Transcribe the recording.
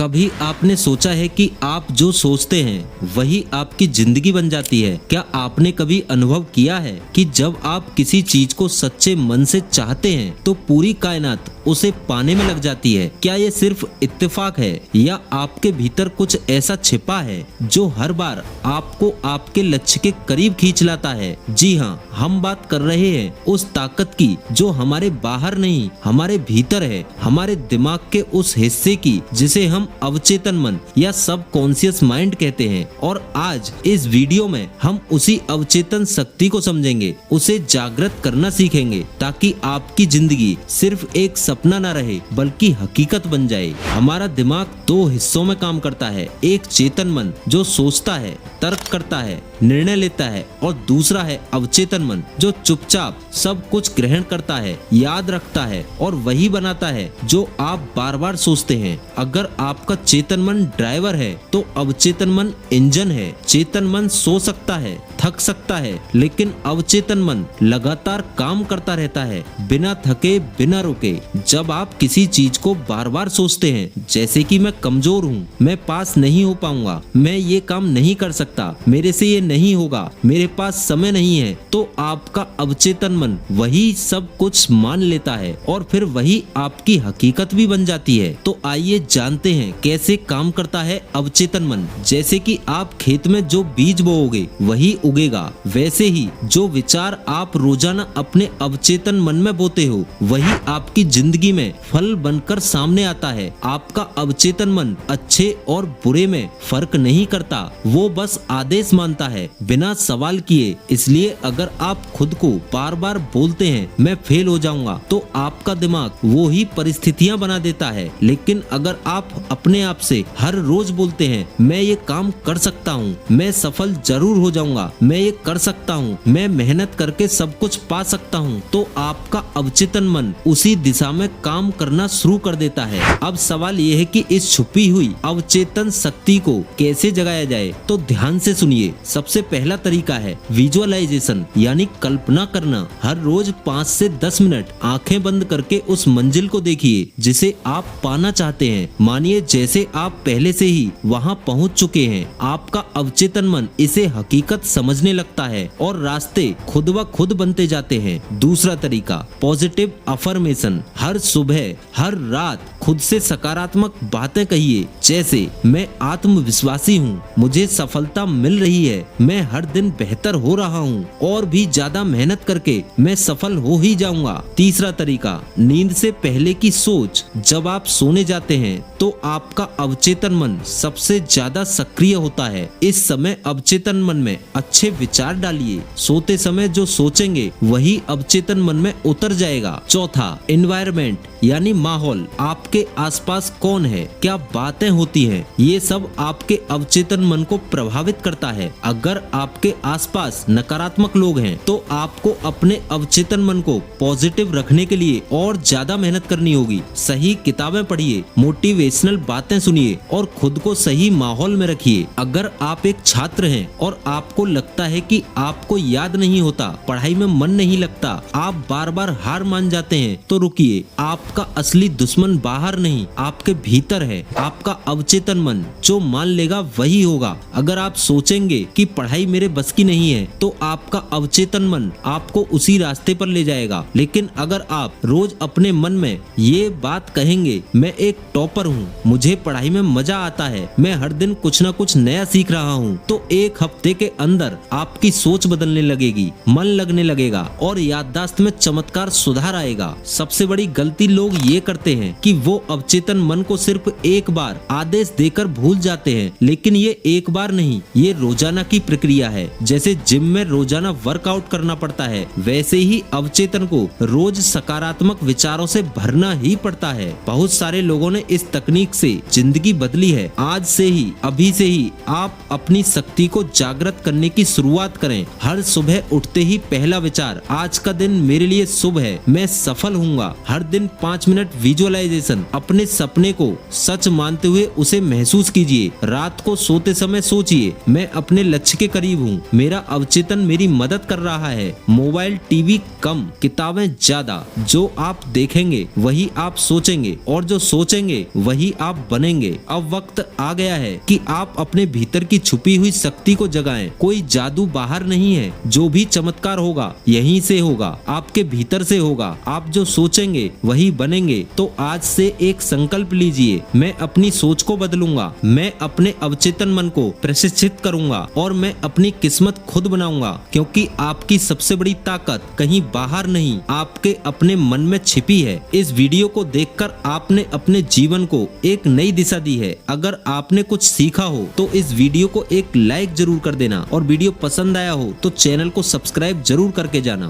कभी आपने सोचा है कि आप जो सोचते हैं वही आपकी जिंदगी बन जाती है? क्या आपने कभी अनुभव किया है कि जब आप किसी चीज को सच्चे मन से चाहते हैं तो पूरी कायनात उसे पाने में लग जाती है? क्या ये सिर्फ इत्तेफाक है या आपके भीतर कुछ ऐसा छिपा है जो हर बार आपको आपके लक्ष्य के करीब खींच लाता है? जी हाँ, हम बात कर रहे हैं उस ताकत की जो हमारे बाहर नहीं हमारे भीतर है, हमारे दिमाग के उस हिस्से की जिसे हम अवचेतन मन या सब कॉन्शियस माइंड कहते हैं। और आज इस वीडियो में हम उसी अवचेतन शक्ति को समझेंगे, उसे जागृत करना सीखेंगे ताकि आपकी जिंदगी सिर्फ एक सपना न रहे बल्कि हकीकत बन जाए। हमारा दिमाग दो हिस्सों में काम करता है, एक चेतन मन जो सोचता है, तर्क करता है, निर्णय लेता है, और दूसरा है अवचेतन मन जो चुपचाप सब कुछ ग्रहण करता है, याद रखता है और वही बनाता है जो आप बार बार सोचते हैं। अगर आपका चेतन मन ड्राइवर है तो अवचेतन मन इंजन है। चेतन मन सो सकता है, थक सकता है, लेकिन अवचेतन मन लगातार काम करता रहता है बिना थके बिना रुके। जब आप किसी चीज को बार बार सोचते हैं, जैसे कि मैं कमजोर हूँ, मैं पास नहीं हो पाऊंगा, मैं ये काम नहीं कर सकता, मेरे से ये नहीं होगा, मेरे पास समय नहीं है, तो आपका अवचेतन मन वही सब कुछ मान लेता है और फिर वही आपकी हकीकत भी बन जाती है। तो आइए जानते हैं कैसे काम करता है अवचेतन मन। जैसे कि आप खेत में जो बीज बोओगे वही उगेगा, वैसे ही जो विचार आप रोजाना अपने अवचेतन मन में बोते हो वही आपकी जिंदगी में फल बनकर सामने आता है। आपका अवचेतन मन अच्छे और बुरे में फर्क नहीं करता, वो बस आदेश मानता है बिना सवाल किए। इसलिए अगर आप खुद को बार बार बोलते हैं मैं फेल हो जाऊंगा, तो आपका दिमाग वो ही परिस्थितियां बना देता है। लेकिन अगर आप अपने आप से हर रोज बोलते हैं मैं ये काम कर सकता हूँ, मैं सफल जरूर हो जाऊंगा, मैं ये कर सकता हूँ, मैं मेहनत करके सब कुछ पा सकता हूँ, तो आपका अवचेतन मन उसी दिशा में काम करना शुरू कर देता है। अब सवाल ये है कि इस छुपी हुई अवचेतन शक्ति को कैसे जगाया जाए, तो ध्यान से सुनिए। सबसे पहला तरीका है विजुअलाइजेशन, यानी कल्पना करना। हर रोज 5 से 10 मिनट आंखें बंद करके उस मंजिल को देखिए जिसे आप पाना चाहते हैं। मानिए जैसे आप पहले से ही वहां पहुंच चुके हैं। आपका अवचेतन मन इसे हकीकत समझने लगता है और रास्ते खुद व खुद बनते जाते हैं। दूसरा तरीका पॉजिटिव अफर्मेशन। हर सुबह हर रात खुद से सकारात्मक बातें कहिए, जैसे मैं आत्मविश्वासी हूँ, मुझे सफलता मिल रही है, मैं हर दिन बेहतर हो रहा हूँ, और भी ज्यादा मेहनत करके मैं सफल हो ही जाऊंगा। तीसरा तरीका नींद से पहले की सोच। जब आप सोने जाते हैं तो आपका अवचेतन मन सबसे ज्यादा सक्रिय होता है। इस समय अवचेतन मन में अच्छे विचार डालिए। सोते समय जो सोचेंगे वही अवचेतन मन में उतर जाएगा। चौथा एनवायरनमेंट, यानी माहौल। आपके आसपास कौन है, क्या बातें होती हैं, ये सब आपके अवचेतन मन को प्रभावित करता है। अगर आपके आसपास नकारात्मक लोग हैं तो आपको अपने अवचेतन मन को पॉजिटिव रखने के लिए और ज्यादा मेहनत करनी होगी। सही किताबें पढ़िए, मोटिवेशनल बातें सुनिए और खुद को सही माहौल में रखिए। अगर आप एक छात्र हैं और आपको लगता है कि आपको याद नहीं होता, पढ़ाई में मन नहीं लगता, आप बार बार हार मान जाते हैं, तो रुकिए। आपका असली दुश्मन बाहर नहीं आपके भीतर है, आपका अवचेतन मन। जो मान लेगा वही होगा। अगर आप सोचेंगे कि पढ़ाई मेरे बस की नहीं है तो आपका अवचेतन मन आपको उसी रास्ते पर ले जाएगा। लेकिन अगर आप रोज अपने मन में ये बात कहेंगे मैं एक टॉपर हूँ, मुझे पढ़ाई में मजा आता है, मैं हर दिन कुछ न कुछ नया सीख रहा हूँ, तो एक हफ्ते के अंदर आपकी सोच बदलने लगेगी, मन लगने लगेगा और याददाश्त में चमत्कार सुधार आएगा। सबसे बड़ी गलती लोग ये करते हैं कि वो अवचेतन मन को सिर्फ एक बार आदेश देकर भूल जाते हैं, लेकिन ये एक बार नहीं, ये रोजाना की प्रक्रिया है। जैसे जिम में रोजाना वर्कआउट करना पड़ता है, वैसे ही अवचेतन को रोज सकारात्मक विचारों से भरना ही पड़ता है। बहुत सारे लोगों ने इस तकनीक से जिंदगी बदली है। आज से ही, अभी से ही आप अपनी शक्ति को जागृत करने की शुरुआत करें। हर सुबह उठते ही पहला विचार आज का दिन मेरे लिए शुभ है, मैं सफल हूँगा। हर दिन 5 मिनट विजुअलाइजेशन, अवचेतन अपने सपने को सच मानते हुए उसे महसूस कीजिए। रात को सोते समय सोचिए, मैं अपने लक्ष्य के करीब हूँ, मेरा अवचेतन मेरी मदद कर रहा है। मोबाइल टीवी कम, किताबें ज्यादा। जो आप देखेंगे वही आप सोचेंगे और जो सोचेंगे वही आप बनेंगे। अब वक्त आ गया है कि आप अपने भीतर की छुपी हुई शक्ति को जगाएं। कोई जादू बाहर नहीं है, जो भी चमत्कार होगा यहीं से होगा, आपके भीतर से होगा। आप जो सोचेंगे वही बनेंगे। तो आज से एक संकल्प लीजिए, मैं अपनी सोच को बदलूंगा, मैं अपने अवचेतन मन को प्रशिक्षित करूंगा और मैं अपनी किस्मत खुद बनाऊंगा। क्योंकि आपकी सबसे बड़ी ताकत कहीं बाहर नहीं, आपके अपने मन में छिपी है। इस वीडियो को देखकर आपने अपने जीवन को एक नई दिशा दी है। अगर आपने कुछ सीखा हो तो इस वीडियो को एक लाइक जरूर कर देना और वीडियो पसंद आया हो तो चैनल को सब्सक्राइब जरूर करके जाना।